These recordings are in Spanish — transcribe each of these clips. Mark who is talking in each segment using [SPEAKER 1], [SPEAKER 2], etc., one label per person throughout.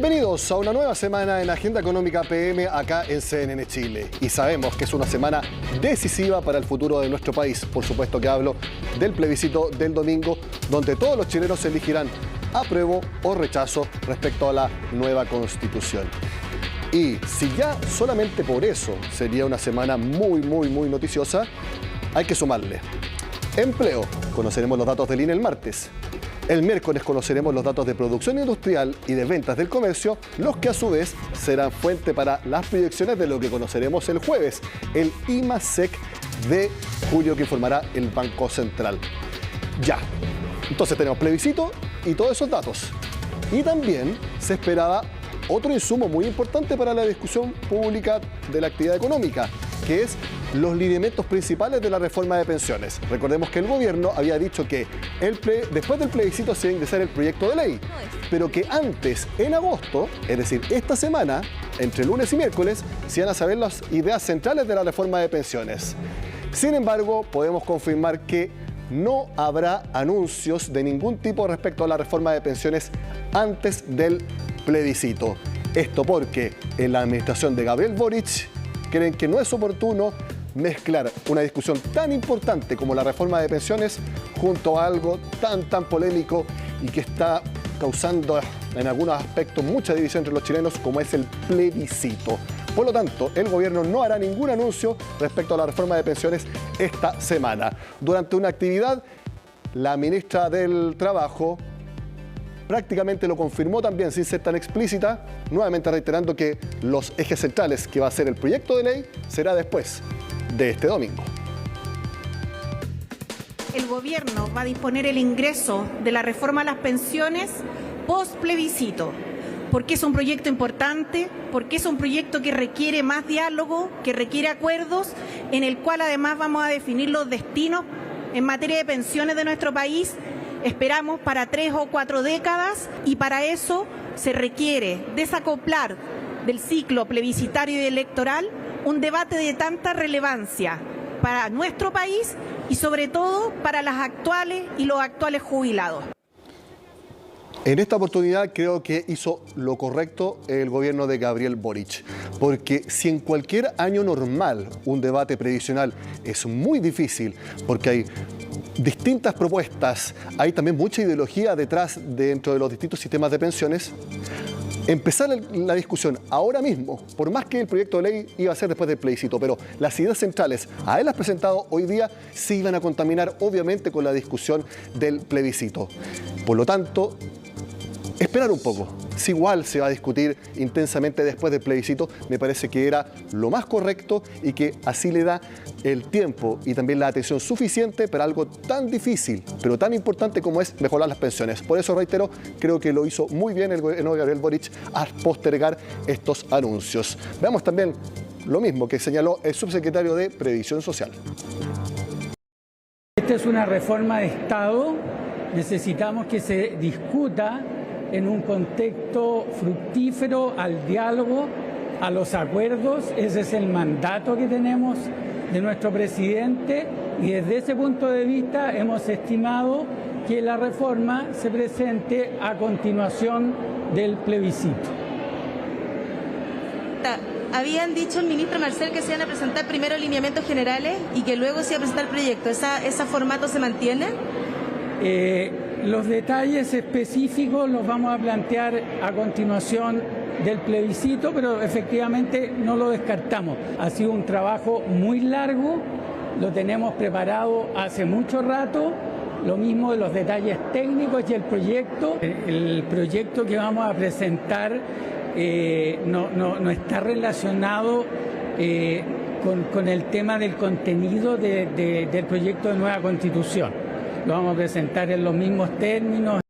[SPEAKER 1] Bienvenidos a una nueva semana en Agenda Económica PM acá en CNN Chile. Y sabemos que es una semana decisiva para el futuro de nuestro país. Por supuesto que hablo del plebiscito del domingo, donde todos los chilenos elegirán apruebo o rechazo respecto a la nueva Constitución. Y si ya solamente por eso sería una semana muy noticiosa, hay que sumarle empleo. Conoceremos los datos del INE el martes. El miércoles conoceremos los datos de producción industrial y de ventas del comercio, los que a su vez serán fuente para las proyecciones de lo que conoceremos el jueves, el IMASEC de julio que informará el Banco Central. Ya, entonces tenemos plebiscito y todos esos datos. Y también se esperaba otro insumo muy importante para la discusión pública de la actividad económica, que es los lineamientos principales de la reforma de pensiones. Recordemos que el gobierno había dicho que después del plebiscito se iba a ingresar el proyecto de ley, pero que antes, en agosto, es decir, esta semana, entre lunes y miércoles, se iban a saber las ideas centrales de la reforma de pensiones. Sin embargo, podemos confirmar que no habrá anuncios de ningún tipo respecto a la reforma de pensiones antes del plebiscito. Esto porque en la administración de Gabriel Boric creen que no es oportuno mezclar una discusión tan importante como la reforma de pensiones junto a algo tan polémico y que está causando en algunos aspectos mucha división entre los chilenos como es el plebiscito. Por lo tanto, el gobierno no hará ningún anuncio respecto a la reforma de pensiones esta semana. Durante una actividad, la ministra del Trabajo prácticamente lo confirmó también sin ser tan explícita, nuevamente reiterando que los ejes centrales que va a ser el proyecto de ley será después de este domingo.
[SPEAKER 2] El gobierno va a disponer el ingreso de la reforma a las pensiones post plebiscito, porque es un proyecto importante, porque es un proyecto que requiere más diálogo, que requiere acuerdos, en el cual además vamos a definir los destinos en materia de pensiones de nuestro país. Esperamos para 3 o 4 décadas y para eso se requiere desacoplar del ciclo plebiscitario y electoral un debate de tanta relevancia para nuestro país y sobre todo para las actuales y los actuales jubilados.
[SPEAKER 1] En esta oportunidad creo que hizo lo correcto el gobierno de Gabriel Boric, porque si en cualquier año normal un debate previsional es muy difícil, porque hay distintas propuestas, hay también mucha ideología detrás dentro de los distintos sistemas de pensiones, empezar la discusión ahora mismo, por más que el proyecto de ley iba a ser después del plebiscito, pero las ideas centrales, a él las presentado hoy día, se iban a contaminar obviamente con la discusión del plebiscito. Por lo tanto, esperar un poco. Si igual se va a discutir intensamente después del plebiscito, me parece que era lo más correcto y que así le da el tiempo y también la atención suficiente para algo tan difícil, pero tan importante como es mejorar las pensiones. Por eso, reitero, creo que lo hizo muy bien el gobierno de Gabriel Boric a postergar estos anuncios. Veamos también lo mismo que señaló el subsecretario de Previsión Social.
[SPEAKER 3] Esta es una reforma de Estado. Necesitamos que se discuta en un contexto fructífero al diálogo, a los acuerdos. Ese es el mandato que tenemos de nuestro presidente y desde ese punto de vista hemos estimado que la reforma se presente a continuación del plebiscito.
[SPEAKER 4] Habían dicho el ministro Marcel que se iban a presentar primero lineamientos generales y que luego se iba a presentar el proyecto. ¿Ese formato se mantiene?
[SPEAKER 3] Los detalles específicos los vamos a plantear a continuación del plebiscito, pero efectivamente no lo descartamos. Ha sido un trabajo muy largo, lo tenemos preparado hace mucho rato, lo mismo de los detalles técnicos y el proyecto. El proyecto que vamos a presentar no está relacionado con el tema del contenido del proyecto de nueva Constitución. Lo vamos a presentar en los mismos términos.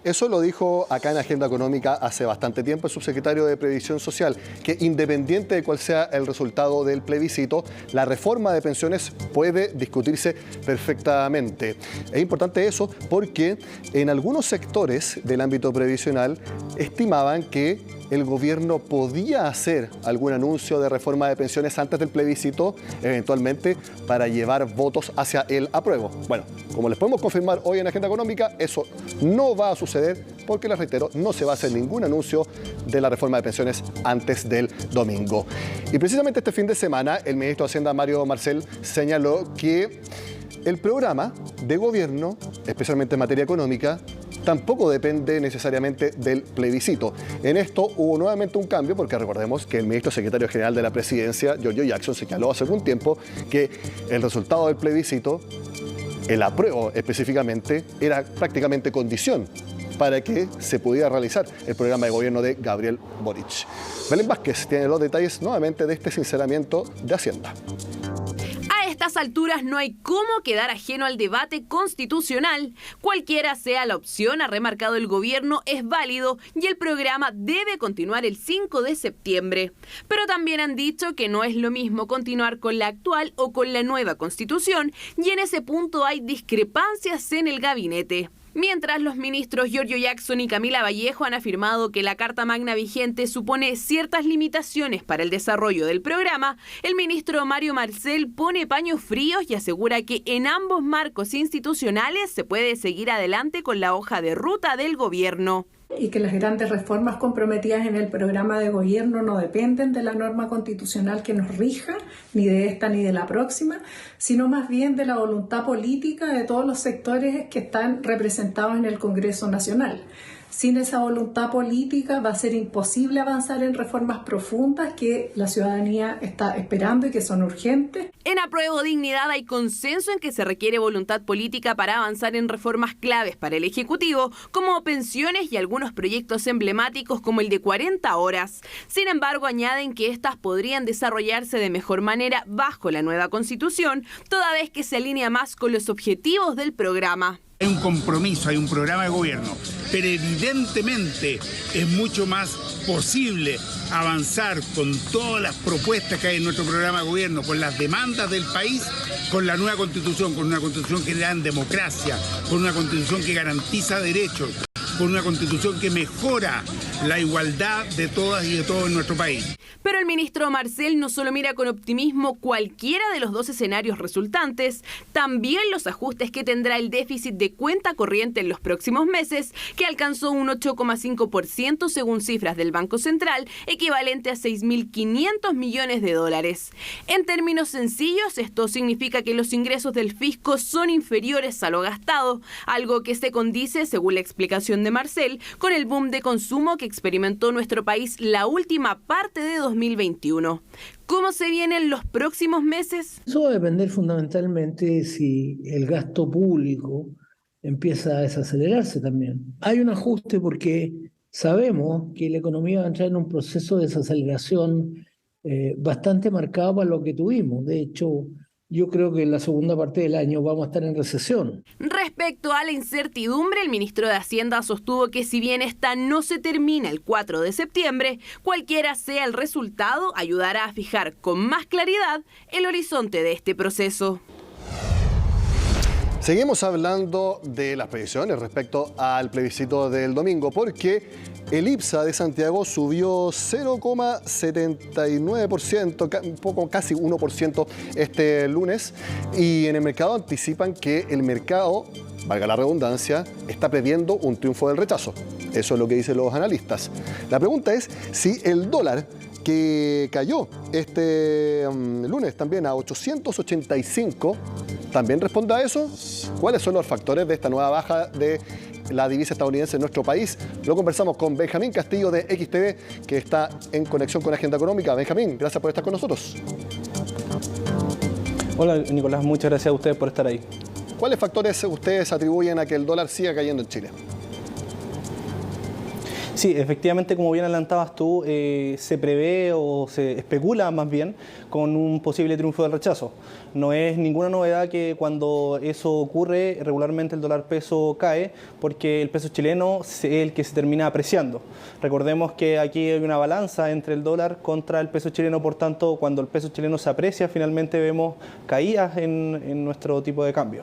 [SPEAKER 1] Eso lo dijo acá en Agenda Económica hace bastante tiempo el subsecretario de Previsión Social, que independiente de cuál sea el resultado del plebiscito, la reforma de pensiones puede discutirse perfectamente. Es importante eso porque en algunos sectores del ámbito previsional estimaban que el gobierno podía hacer algún anuncio de reforma de pensiones antes del plebiscito, eventualmente para llevar votos hacia el apruebo. Bueno, como les podemos confirmar hoy en Agenda Económica, eso no va a suceder porque, les reitero, no se va a hacer ningún anuncio de la reforma de pensiones antes del domingo. Y precisamente este fin de semana, el ministro de Hacienda, Mario Marcel, señaló que el programa de gobierno, especialmente en materia económica, tampoco depende necesariamente del plebiscito. En esto hubo nuevamente un cambio, porque recordemos que el ministro secretario general de la presidencia, Giorgio Jackson, señaló hace algún tiempo que el resultado del plebiscito, el apruebo específicamente, era prácticamente condición para que se pudiera realizar el programa de gobierno de Gabriel Boric. Belén Vázquez tiene los detalles nuevamente de este sinceramiento de Hacienda.
[SPEAKER 5] A estas alturas no hay cómo quedar ajeno al debate constitucional. Cualquiera sea la opción, ha remarcado el gobierno, es válido y el programa debe continuar el 5 de septiembre. Pero también han dicho que no es lo mismo continuar con la actual o con la nueva constitución, y en ese punto hay discrepancias en el gabinete. Mientras, los ministros Giorgio Jackson y Camila Vallejo han afirmado que la Carta Magna vigente supone ciertas limitaciones para el desarrollo del programa, el ministro Mario Marcel pone paños fríos y asegura que en ambos marcos institucionales se puede seguir adelante con la hoja de ruta del gobierno.
[SPEAKER 6] Y que las grandes reformas comprometidas en el programa de gobierno no dependen de la norma constitucional que nos rija, ni de esta ni de la próxima, sino más bien de la voluntad política de todos los sectores que están representados en el Congreso Nacional. Sin esa voluntad política va a ser imposible avanzar en reformas profundas que la ciudadanía está esperando y que son urgentes.
[SPEAKER 5] En Apruebo Dignidad hay consenso en que se requiere voluntad política para avanzar en reformas claves para el Ejecutivo, como pensiones y algunos proyectos emblemáticos como el de 40 horas. Sin embargo, añaden que estas podrían desarrollarse de mejor manera bajo la nueva Constitución, toda vez que se alinea más con los objetivos del programa.
[SPEAKER 7] Hay un compromiso, hay un programa de gobierno, pero evidentemente es mucho más posible avanzar con todas las propuestas que hay en nuestro programa de gobierno, con las demandas del país, con la nueva Constitución, con una Constitución que le da democracia, con una Constitución que garantiza derechos, con una Constitución que mejora la igualdad de todas y de todos en nuestro país.
[SPEAKER 5] Pero el ministro Marcel no solo mira con optimismo cualquiera de los dos escenarios resultantes, también los ajustes que tendrá el déficit de cuenta corriente en los próximos meses, que alcanzó un 8,5% según cifras del Banco Central, equivalente a 6.500 millones de dólares. En términos sencillos, esto significa que los ingresos del fisco son inferiores a lo gastado, algo que se condice, según la explicación de Marcel, con el boom de consumo que experimentó nuestro país la última parte de 2021. ¿Cómo se vienen los próximos meses?
[SPEAKER 8] Eso va a depender fundamentalmente si el gasto público empieza a desacelerarse también. Hay un ajuste porque sabemos que la economía va a entrar en un proceso de desaceleración bastante marcado para lo que tuvimos. De hecho, yo creo que en la segunda parte del año vamos a estar en recesión.
[SPEAKER 5] Respecto a la incertidumbre, el ministro de Hacienda sostuvo que si bien esta no se termina el 4 de septiembre, cualquiera sea el resultado, ayudará a fijar con más claridad el horizonte de este proceso.
[SPEAKER 1] Seguimos hablando de las previsiones respecto al plebiscito del domingo, porque el IPSA de Santiago subió 0,79%, un poco casi 1% este lunes, y en el mercado anticipan que el mercado, valga la redundancia, está previendo un triunfo del rechazo. Eso es lo que dicen los analistas. La pregunta es si el dólar, que cayó este lunes también a 885, ¿también responde a eso? ¿Cuáles son los factores de esta nueva baja de la divisa estadounidense en nuestro país? Lo conversamos con Benjamín Castillo de XTV, que está en conexión con Agenda Económica. Benjamín, gracias por estar con nosotros.
[SPEAKER 9] Hola Nicolás, muchas gracias a ustedes por estar ahí.
[SPEAKER 1] ¿Cuáles factores ustedes atribuyen a que el dólar siga cayendo en Chile?
[SPEAKER 9] Sí, efectivamente, como bien adelantabas tú, se prevé o se especula más bien con un posible triunfo del rechazo. No es ninguna novedad que cuando eso ocurre, regularmente el dólar peso cae, porque el peso chileno es el que se termina apreciando. Recordemos que aquí hay una balanza entre el dólar contra el peso chileno, por tanto, cuando el peso chileno se aprecia, finalmente vemos caídas en nuestro tipo de cambio.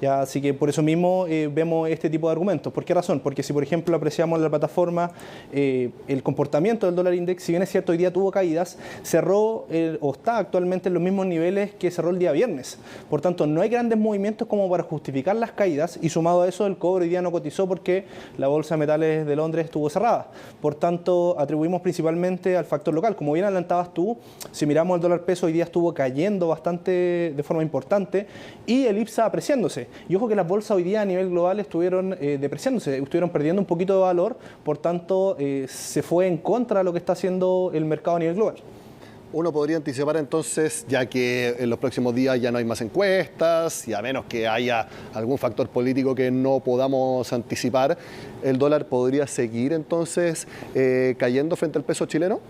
[SPEAKER 9] Ya, así que por eso mismo vemos este tipo de argumentos. ¿Por qué razón? Porque si, por ejemplo, apreciamos la plataforma, el comportamiento del dólar index, si bien es cierto, hoy día tuvo caídas, cerró o está actualmente en los mismos niveles que cerró el día viernes. Por tanto, no hay grandes movimientos como para justificar las caídas, y sumado a eso, el cobre hoy día no cotizó porque la Bolsa de Metales de Londres estuvo cerrada. Por tanto, atribuimos principalmente al factor local. Como bien adelantabas tú, si miramos el dólar peso, hoy día estuvo cayendo bastante de forma importante y el IPSA apreciándose. Y ojo que las bolsas hoy día a nivel global estuvieron depreciándose, estuvieron perdiendo un poquito de valor, por tanto se fue en contra de lo que está haciendo el mercado a nivel global.
[SPEAKER 1] Uno podría anticipar entonces, ya que en los próximos días ya no hay más encuestas y a menos que haya algún factor político que no podamos anticipar, ¿el dólar podría seguir entonces cayendo frente al peso chileno?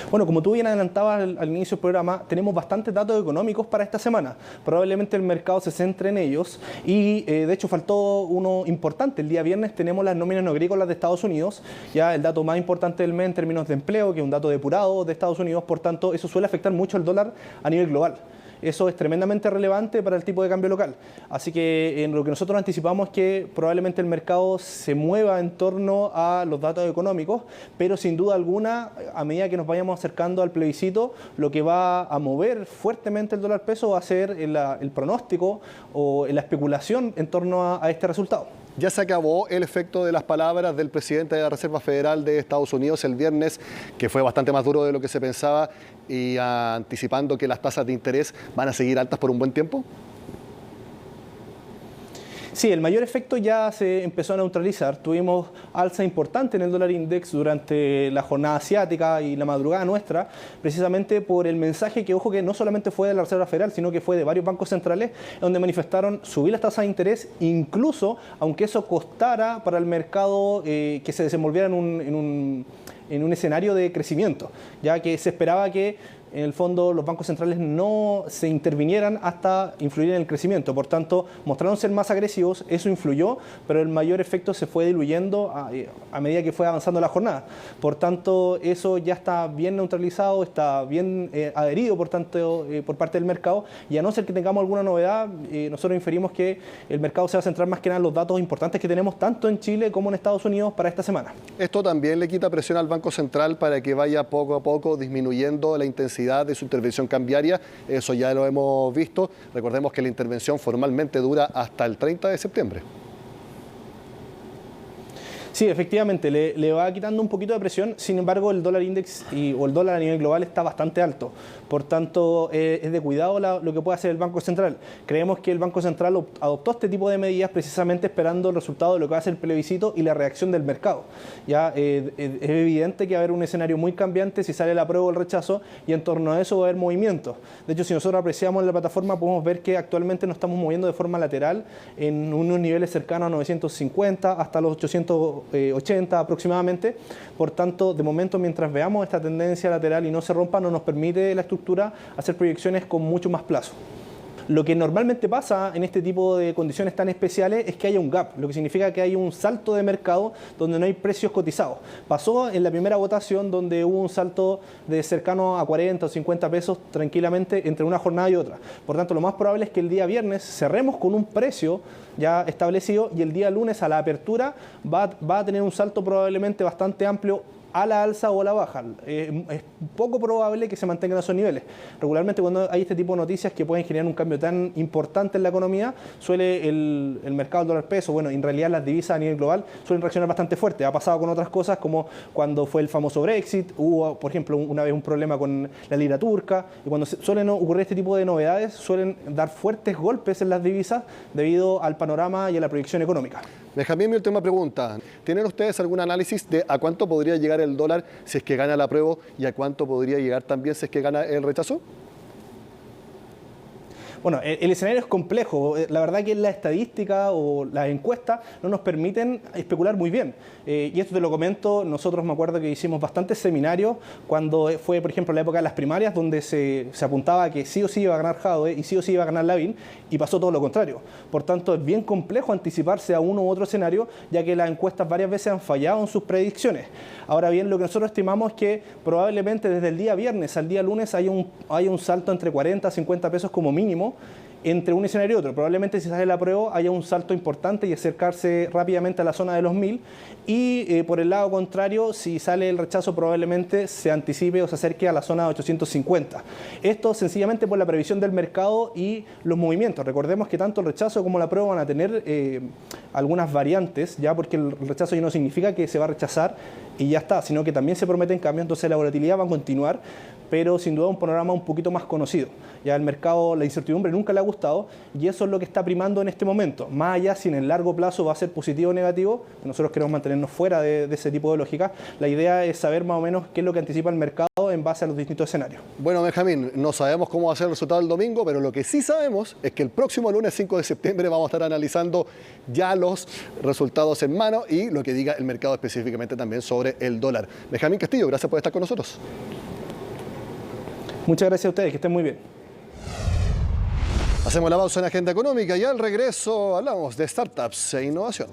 [SPEAKER 9] Bueno, como tú bien adelantabas al inicio del programa, tenemos bastantes datos económicos para esta semana. Probablemente el mercado se centre en ellos y de hecho faltó uno importante. El día viernes tenemos las nóminas no agrícolas de Estados Unidos, ya el dato más importante del mes en términos de empleo, que es un dato depurado de Estados Unidos, por tanto eso suele afectar mucho al dólar a nivel global. Eso es tremendamente relevante para el tipo de cambio local. Así que en lo que nosotros anticipamos es que probablemente el mercado se mueva en torno a los datos económicos, pero sin duda alguna, a medida que nos vayamos acercando al plebiscito, lo que va a mover fuertemente el dólar peso va a ser el pronóstico o la especulación en torno a este resultado.
[SPEAKER 1] Ya se acabó el efecto de las palabras del presidente de la Reserva Federal de Estados Unidos el viernes, que fue bastante más duro de lo que se pensaba, y anticipando que las tasas de interés van a seguir altas por un buen tiempo.
[SPEAKER 9] Sí, el mayor efecto ya se empezó a neutralizar. Tuvimos alza importante en el dólar index durante la jornada asiática y la madrugada nuestra, precisamente por el mensaje que, ojo, que no solamente fue de la Reserva Federal, sino que fue de varios bancos centrales, donde manifestaron subir las tasas de interés, incluso aunque eso costara para el mercado que se desenvolviera en un escenario de crecimiento, ya que se esperaba que en el fondo los bancos centrales no se intervinieran hasta influir en el crecimiento. Por tanto, mostraron ser más agresivos, eso influyó, pero el mayor efecto se fue diluyendo a medida que fue avanzando la jornada. Por tanto, eso ya está bien neutralizado, está bien adherido por parte del mercado, y a no ser que tengamos alguna novedad, nosotros inferimos que el mercado se va a centrar más que nada en los datos importantes que tenemos tanto en Chile como en Estados Unidos para esta semana.
[SPEAKER 1] Esto también le quita presión al Banco Central para que vaya poco a poco disminuyendo la intensidad de su intervención cambiaria. Eso ya lo hemos visto. Recordemos que la intervención formalmente dura hasta el 30 de septiembre.
[SPEAKER 9] Sí, efectivamente, le va quitando un poquito de presión. Sin embargo, el dólar index o el dólar a nivel global está bastante alto. Por tanto, es de cuidado lo que puede hacer el Banco Central. Creemos que el Banco Central adoptó este tipo de medidas precisamente esperando el resultado de lo que va a ser el plebiscito y la reacción del mercado. Ya es evidente que va a haber un escenario muy cambiante si sale el apruebo o el rechazo, y en torno a eso va a haber movimientos. De hecho, si nosotros apreciamos la plataforma, podemos ver que actualmente nos estamos moviendo de forma lateral en unos niveles cercanos a 950 hasta los 880 aproximadamente. Por tanto, de momento, mientras veamos esta tendencia lateral y no se rompa, no nos permite la estructura hacer proyecciones con mucho más plazo. Lo que normalmente pasa en este tipo de condiciones tan especiales es que haya un gap, lo que significa que hay un salto de mercado donde no hay precios cotizados. Pasó en la primera votación, donde hubo un salto de cercano a 40 o 50 pesos tranquilamente entre una jornada y otra. Por tanto, lo más probable es que el día viernes cerremos con un precio ya establecido, y el día lunes a la apertura va a tener un salto probablemente bastante amplio a la alza o a la baja. Es poco probable que se mantengan esos niveles. Regularmente, cuando hay este tipo de noticias que pueden generar un cambio tan importante en la economía, suele el mercado del dólar peso, bueno, en realidad las divisas a nivel global suelen reaccionar bastante fuerte. Ha pasado con otras cosas, como cuando fue el famoso Brexit, hubo, por ejemplo, una vez un problema con la lira turca, y cuando suelen ocurrir este tipo de novedades, suelen dar fuertes golpes en las divisas debido al panorama y a la proyección económica.
[SPEAKER 1] Benjamín, mi última pregunta. ¿Tienen ustedes algún análisis de a cuánto podría llegar el dólar si es que gana el apruebo y a cuánto podría llegar también si es que gana el rechazo?
[SPEAKER 9] Bueno, el escenario es complejo. La verdad que la estadística o las encuestas no nos permiten especular muy bien. Y esto te lo comento, nosotros me acuerdo que hicimos bastantes seminarios cuando fue, por ejemplo, la época de las primarias, donde se apuntaba a que sí o sí iba a ganar Jadwe y sí o sí iba a ganar Lavín, y pasó todo lo contrario. Por tanto, es bien complejo anticiparse a uno u otro escenario, ya que las encuestas varias veces han fallado en sus predicciones. Ahora bien, lo que nosotros estimamos es que probablemente desde el día viernes al día lunes haya un salto entre 40 a 50 pesos como mínimo entre un escenario y otro. Probablemente si sale la prueba haya un salto importante y acercarse rápidamente a la zona de los 1000, y por el lado contrario, si sale el rechazo, probablemente se anticipe o se acerque a la zona de 850. Esto sencillamente por la previsión del mercado y los movimientos. Recordemos que tanto el rechazo como la prueba van a tener algunas variantes, ya, porque el rechazo ya no significa que se va a rechazar y ya está, sino que también se prometen cambios, entonces la volatilidad va a continuar, pero sin duda un panorama un poquito más conocido. Ya el mercado, la incertidumbre nunca le ha gustado, y eso es lo que está primando en este momento. Más allá si en el largo plazo va a ser positivo o negativo, nosotros queremos mantenernos fuera de ese tipo de lógica. La idea es saber más o menos qué es lo que anticipa el mercado en base a los distintos escenarios.
[SPEAKER 1] Bueno, Benjamín, no sabemos cómo va a ser el resultado del domingo, pero lo que sí sabemos es que el próximo lunes 5 de septiembre vamos a estar analizando ya los resultados en mano y lo que diga el mercado específicamente también sobre el dólar. Benjamín Castillo, gracias por estar con nosotros.
[SPEAKER 9] Muchas gracias a ustedes, que estén muy bien.
[SPEAKER 1] Hacemos la pausa en Agenda Económica y al regreso hablamos de startups e innovación.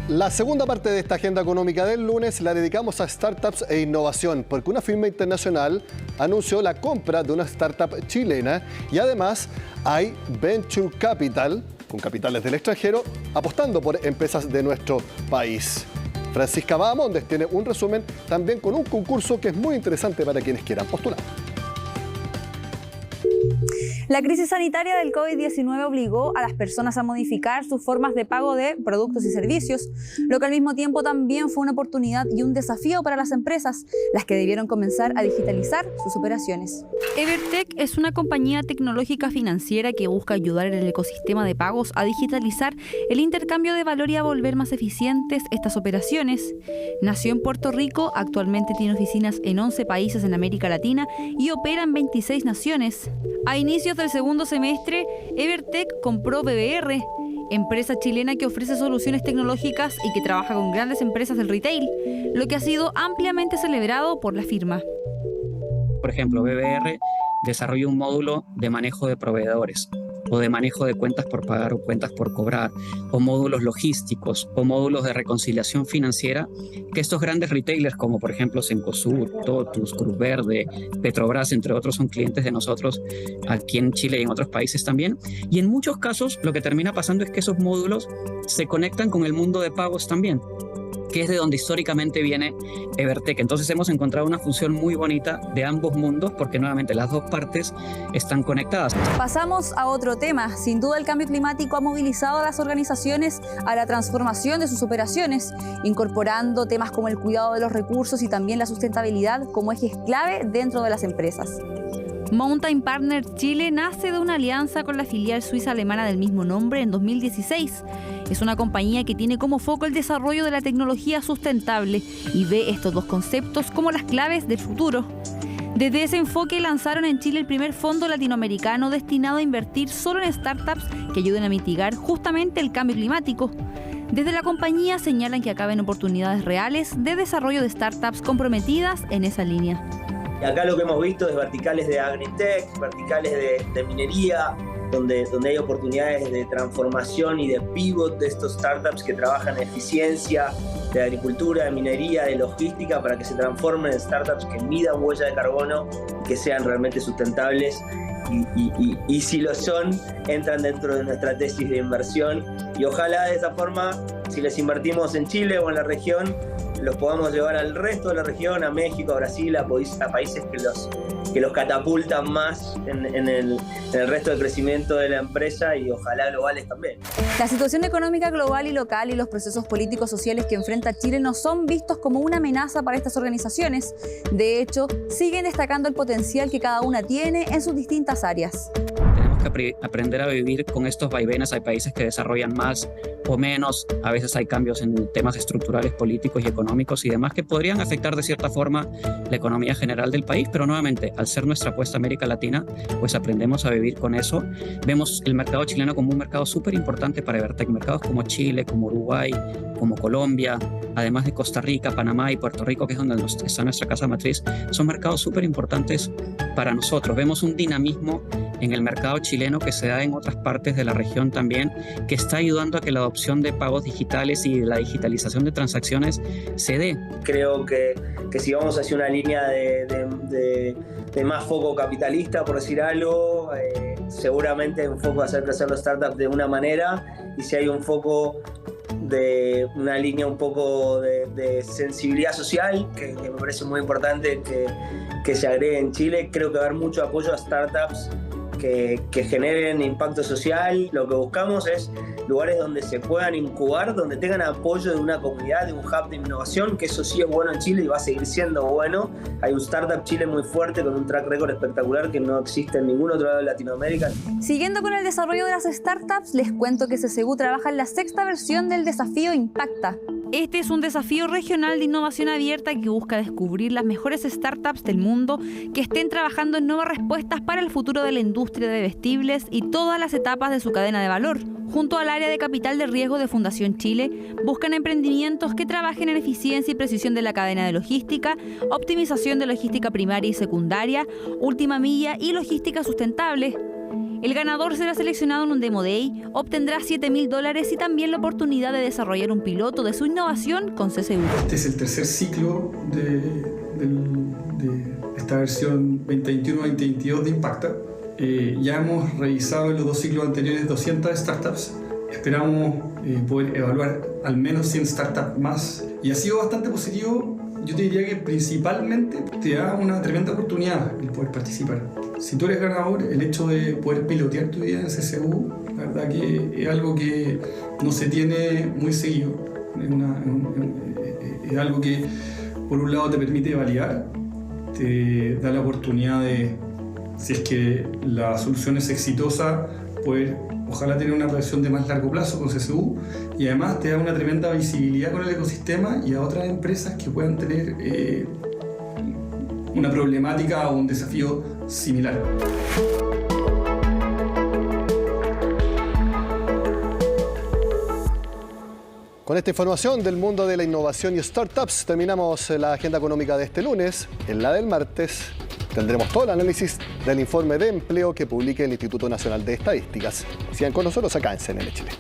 [SPEAKER 1] La segunda parte de esta agenda económica del lunes la dedicamos a startups e innovación, porque una firma internacional anunció la compra de una startup chilena y además hay Venture Capital, con capitales del extranjero, apostando por empresas de nuestro país. Francisca Bahamondes tiene un resumen también con un concurso que es muy interesante para quienes quieran postular.
[SPEAKER 10] La crisis sanitaria del COVID-19 obligó a las personas a modificar sus formas de pago de productos y servicios, lo que al mismo tiempo también fue una oportunidad y un desafío para las empresas, las que debieron comenzar a digitalizar sus operaciones.
[SPEAKER 11] Evertec es una compañía tecnológica financiera que busca ayudar en el ecosistema de pagos a digitalizar el intercambio de valor y a volver más eficientes estas operaciones. Nació en Puerto Rico, actualmente tiene oficinas en 11 países en América Latina y opera en 26 naciones. A inicios del segundo semestre, Evertec compró BBR, empresa chilena que ofrece soluciones tecnológicas y que trabaja con grandes empresas del retail, lo que ha sido ampliamente celebrado por la firma.
[SPEAKER 12] Por ejemplo, BBR desarrolló un módulo de manejo de proveedores, o de manejo de cuentas por pagar o cuentas por cobrar, o módulos logísticos, o módulos de reconciliación financiera, que estos grandes retailers como por ejemplo Cencosud, Totus, Cruz Verde, Petrobras, entre otros, son clientes de nosotros aquí en Chile y en otros países también. Y en muchos casos lo que termina pasando es que esos módulos se conectan con el mundo de pagos también, que es de donde históricamente viene Evertec. Entonces hemos encontrado una fusión muy bonita de ambos mundos, porque nuevamente las dos partes están conectadas.
[SPEAKER 10] Pasamos a otro tema. Sin duda el cambio climático ha movilizado a las organizaciones a la transformación de sus operaciones, incorporando temas como el cuidado de los recursos y también la sustentabilidad como ejes clave dentro de las empresas.
[SPEAKER 11] Mountain Partner Chile nace de una alianza con la filial suiza alemana del mismo nombre en 2016. Es una compañía que tiene como foco el desarrollo de la tecnología sustentable y ve estos dos conceptos como las claves del futuro. Desde ese enfoque lanzaron en Chile el primer fondo latinoamericano destinado a invertir solo en startups que ayuden a mitigar justamente el cambio climático. Desde la compañía señalan que acá ven oportunidades reales de desarrollo de startups comprometidas en esa línea.
[SPEAKER 13] Acá lo que hemos visto es verticales de agritech, verticales de minería, donde hay oportunidades de transformación y de pivot de estos startups que trabajan en eficiencia, de agricultura, de minería, de logística, para que se transformen en startups que midan huella de carbono y que sean realmente sustentables. Y si lo son, entran dentro de nuestra tesis de inversión. Y ojalá de esa forma, si les invertimos en Chile o en la región, los podamos llevar al resto de la región, a México, a Brasil, a países que los catapultan más en el resto del crecimiento de la empresa y ojalá globales también.
[SPEAKER 10] La situación económica global y local y los procesos políticos sociales que enfrenta Chile no son vistos como una amenaza para estas organizaciones. De hecho, siguen destacando el potencial que cada una tiene en sus distintas áreas.
[SPEAKER 12] Tenemos que aprender a vivir con estos vaivenes. Hay países que desarrollan más o menos, a veces hay cambios en temas estructurales, políticos y económicos y demás que podrían afectar de cierta forma la economía general del país, pero nuevamente, al ser nuestra apuesta a América Latina, pues aprendemos a vivir con eso. Vemos el mercado chileno como un mercado súper importante para Evertec, mercados como Chile, como Uruguay, como Colombia, además de Costa Rica, Panamá y Puerto Rico, que es donde está nuestra casa matriz, son mercados súper importantes para nosotros. Vemos un dinamismo en el mercado chileno que se da en otras partes de la región también, que está ayudando a que la adopción de pagos digitales y la digitalización de transacciones se dé.
[SPEAKER 13] Creo que si vamos hacia una línea de más foco capitalista, por decir algo, seguramente un foco de hacer crecer los startups de una manera, y si hay un foco de una línea un poco de sensibilidad social, que me parece muy importante que se agregue en Chile. Creo que va a haber mucho apoyo a startups que generen impacto social. Lo que buscamos es lugares donde se puedan incubar, donde tengan apoyo de una comunidad, de un hub de innovación, que eso sí es bueno en Chile y va a seguir siendo bueno. Hay un Startup Chile muy fuerte con un track record espectacular que no existe en ningún otro lado de Latinoamérica.
[SPEAKER 10] Siguiendo con el desarrollo de las startups, les cuento que CCU trabaja en la 6ª versión del desafío Impacta.
[SPEAKER 11] Este es un desafío regional de innovación abierta que busca descubrir las mejores startups del mundo que estén trabajando en nuevas respuestas para el futuro de la industria de vestibles y todas las etapas de su cadena de valor. Junto al área de capital de riesgo de Fundación Chile, buscan emprendimientos que trabajen en eficiencia y precisión de la cadena de logística, optimización de logística primaria y secundaria, última milla y logística sustentable. El ganador será seleccionado en un Demo Day, obtendrá $7.000 y también la oportunidad de desarrollar un piloto de su innovación con CCU.
[SPEAKER 14] Este es el tercer ciclo de esta versión 2021-2022 de Impacta. Ya hemos revisado en los 2 ciclos anteriores 200 startups. Esperamos poder evaluar al menos 100 startups más. Y ha sido bastante positivo. Yo te diría que principalmente te da una tremenda oportunidad el poder participar. Si tú eres ganador, el hecho de poder pilotear tu idea en CCU, la verdad que es algo que no se tiene muy seguido. Es algo que, por un lado, te permite validar, te da la oportunidad de, si es que la solución es exitosa, poder ojalá tener una relación de más largo plazo con CCU, y además te da una tremenda visibilidad con el ecosistema y a otras empresas que puedan tener una problemática o un desafío similar.
[SPEAKER 1] Con esta información del mundo de la innovación y startups terminamos la agenda económica de este lunes. En la del martes tendremos todo el análisis del informe de empleo que publique el Instituto Nacional de Estadísticas. Sigan con nosotros acá en CNN Chile.